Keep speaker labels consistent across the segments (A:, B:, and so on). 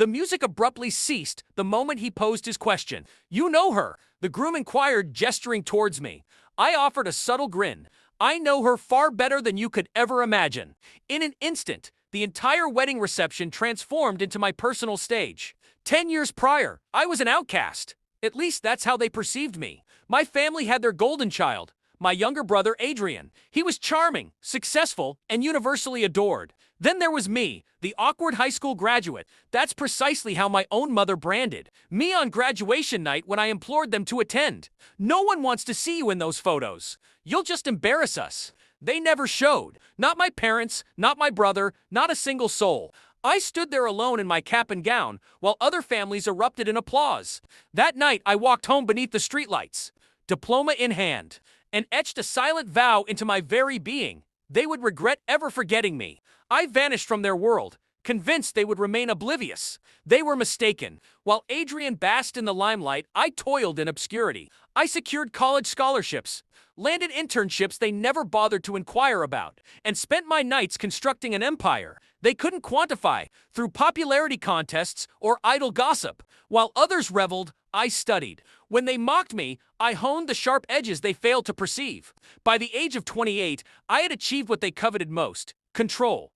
A: The music abruptly ceased the moment he posed his question. "You know her?" the groom inquired, gesturing towards me. I offered a subtle grin. "I know her far better than you could ever imagine." In an instant, the entire wedding reception transformed into my personal stage. 10 years prior, I was an outcast. At least that's how they perceived me. My family had their golden child, my younger brother Adrian. He was charming, successful, and universally adored. Then there was me, the awkward high school graduate. That's precisely how my own mother branded me on graduation night when I implored them to attend. "No one wants to see you in those photos. You'll just embarrass us." They never showed. Not my parents, not my brother, not a single soul. I stood there alone in my cap and gown, while other families erupted in applause. That night, I walked home beneath the streetlights, diploma in hand, and etched a silent vow into my very being. They would regret ever forgetting me. I vanished from their world, convinced they would remain oblivious. They were mistaken. While Adrian basked in the limelight, I toiled in obscurity. I secured college scholarships, landed internships they never bothered to inquire about, and spent my nights constructing an empire they couldn't quantify through popularity contests or idle gossip. While others reveled, I studied. When they mocked me, I honed the sharp edges they failed to perceive. By the age of 28, I had achieved what they coveted most: control.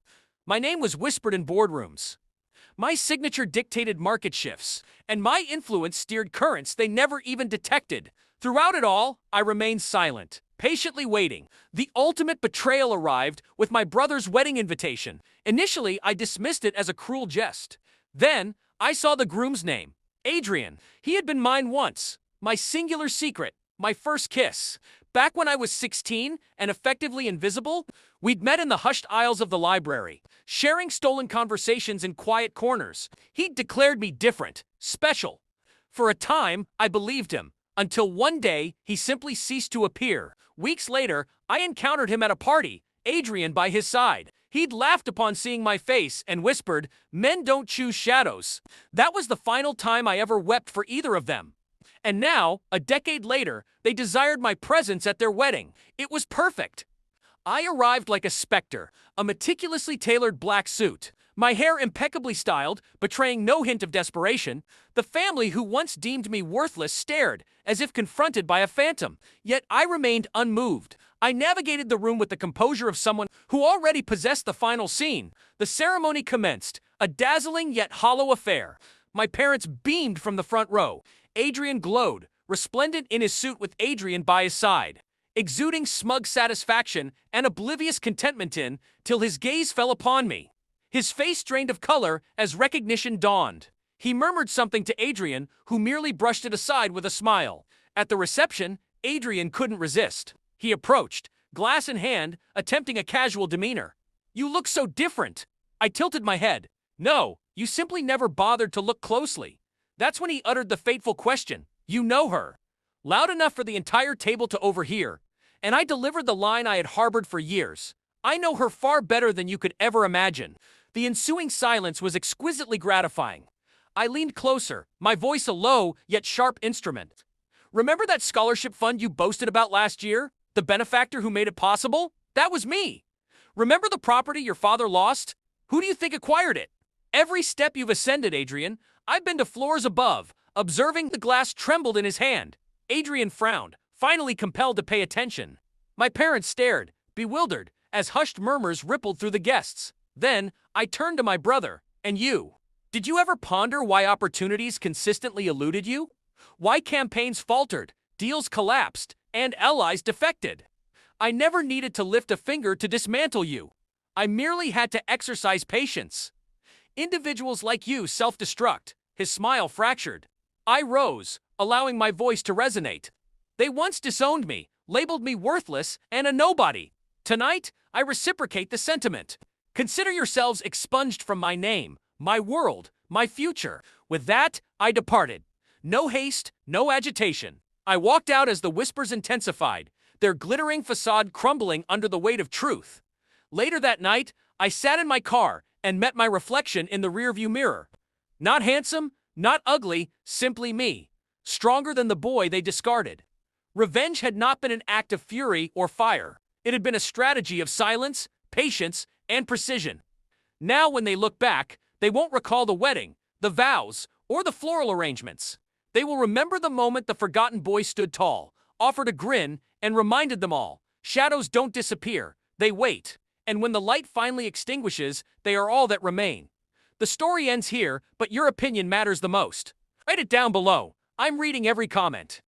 A: My name was whispered in boardrooms. My signature dictated market shifts, and my influence steered currents they never even detected. Throughout it all, I remained silent, patiently waiting. The ultimate betrayal arrived with my brother's wedding invitation. Initially, I dismissed it as a cruel jest. Then, I saw the groom's name, Adrian. He had been mine once, my singular secret, my first kiss. Back when I was 16 and effectively invisible, we'd met in the hushed aisles of the library, sharing stolen conversations in quiet corners. He'd declared me different, special. For a time, I believed him, until one day, he simply ceased to appear. Weeks later, I encountered him at a party, Adrian by his side. He'd laughed upon seeing my face and whispered, "Men don't choose shadows." That was the final time I ever wept for either of them. And now, a decade later, they desired my presence at their wedding. It was perfect. I arrived like a specter, a meticulously tailored black suit, my hair impeccably styled, betraying no hint of desperation. The family who once deemed me worthless stared, as if confronted by a phantom. Yet I remained unmoved. I navigated the room with the composure of someone who already possessed the final scene. The ceremony commenced, a dazzling yet hollow affair. My parents beamed from the front row. Adrian glowed, resplendent in his suit with Adrian by his side, exuding smug satisfaction and oblivious contentment till his gaze fell upon me. His face drained of color as recognition dawned. He murmured something to Adrian, who merely brushed it aside with a smile. At the reception, Adrian couldn't resist. He approached, glass in hand, attempting a casual demeanor. "You look so different." I tilted my head. "No, you simply never bothered to look closely." That's when he uttered the fateful question, "You know her?" Loud enough for the entire table to overhear. And I delivered the line I had harbored for years. "I know her far better than you could ever imagine." The ensuing silence was exquisitely gratifying. I leaned closer, my voice a low yet sharp instrument. "Remember that scholarship fund you boasted about last year? The benefactor who made it possible? That was me. Remember the property your father lost? Who do you think acquired it? Every step you've ascended, Adrian, I've been to floors above." Observing the glass trembled in his hand, Adrian frowned, finally compelled to pay attention. My parents stared, bewildered, as hushed murmurs rippled through the guests. Then, I turned to my brother. "And you? Did you ever ponder why opportunities consistently eluded you? Why campaigns faltered, deals collapsed, and allies defected? I never needed to lift a finger to dismantle you. I merely had to exercise patience. Individuals like you self-destruct." His smile fractured. I rose, allowing my voice to resonate. "They once disowned me, labeled me worthless and a nobody. Tonight, I reciprocate the sentiment. Consider yourselves expunged from my name, my world, my future." With that, I departed. No haste, no agitation. I walked out as the whispers intensified, their glittering facade crumbling under the weight of truth. Later that night, I sat in my car and met my reflection in the rearview mirror. Not handsome, not ugly, simply me, stronger than the boy they discarded. Revenge had not been an act of fury or fire. It had been a strategy of silence, patience, and precision. Now when they look back, they won't recall the wedding, the vows, or the floral arrangements. They will remember the moment the forgotten boy stood tall, offered a grin, and reminded them all. Shadows don't disappear, they wait. And when the light finally extinguishes, they are all that remain. The story ends here, but your opinion matters the most. Write it down below. I'm reading every comment.